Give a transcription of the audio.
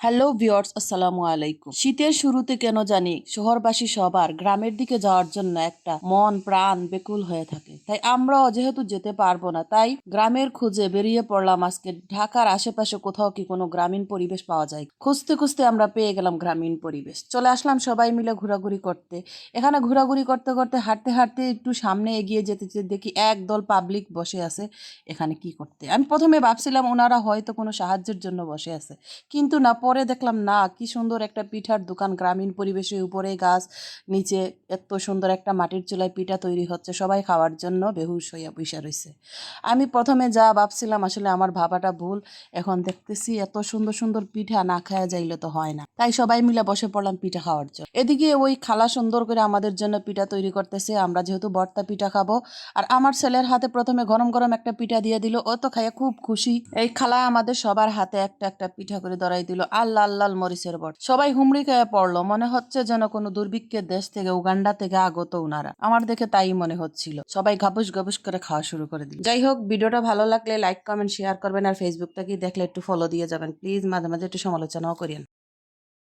Hello viewers, আসসালামু আলাইকুম। শীতের শুরুতে কেন জানি শহরবাসী সবার গ্রামের দিকে যাওয়ার জন্য একটা মন প্রাণ বেকুল হয়ে থাকে। তাই আমরাও যেহেতু যেতে পারবো না, তাই গ্রামের খোঁজে বেরিয়ে পড়লাম। আজকে ঢাকার আশেপাশে কোথাও কি কোনো গ্রামীণ পরিবেশ পাওয়া যায়। খুঁজতে খুঁজতে আমরা পেয়ে গেলাম গ্রামীণ পরিবেশ। চলে আসলাম সবাই মিলে ঘোরাঘুরি করতে। এখানে ঘোরাঘুরি করতে করতে হাঁটতে হাঁটতে একটু সামনে এগিয়ে যেতে যেতে দেখি একদল পাবলিক বসে আছে। এখানে কি করতে? আমি প্রথমে ভাবছিলাম ওনারা হয়তো কোনো সাহায্যের জন্য বসে আছে, কিন্তু না, পরে দেখলাম না, কি সুন্দর একটা পিঠার দোকান, গ্রামীণ পরিবেশে, উপরে গাছ, নিচে এত সুন্দর একটা মাটির চুলায় পিঠা তৈরি হচ্ছে, সবাই খাওয়ার জন্য বেহুশ হইয়া বইসা রইছে। আমি প্রথমে যা ভাবছিলাম আসলে আমার ভাবাটা ভুল। এখন দেখতেছি এত সুন্দর সুন্দর পিঠা না খাওয়া যাইলে তো হয় না, তাই সবাই মিলে বসে পড়লাম পিঠা খাওয়ার জন্য। এদিকে ওই খালা সুন্দর করে আমাদের জন্য পিঠা তৈরি করতেছে। আমরা যেহেতু ভর্তা পিঠা খাবো, আর আমার ছেলের হাতে প্রথমে গরম গরম একটা পিঠা দিয়ে দিল। ও তো খাইয়া খুব খুশি। এই খালা আমাদের সবার হাতে একটা একটা পিঠা করে ধরাই দিল। আর লাল লাল মরিচের বট, সবাই হুমড়ি খেয়ে পড়লো। মনে হচ্ছে যেন কোনো দুর্ভিক্ষের দেশ থেকে, উগান্ডা থেকে আগত উনারা। আমার দেখে তাই মনে হচ্ছিল। সবাই গাবুস গাবুস করে খাওয়া শুরু করে দিল। যাই হোক, ভিডিওটা ভালো লাগলে লাইক কমেন্ট শেয়ার করবেন, আর ফেসবুকটা কি দেখলে একটু ফলো দিয়ে যাবেন প্লিজ। মাঝে মাঝে একটু সমালোচনাও করেন।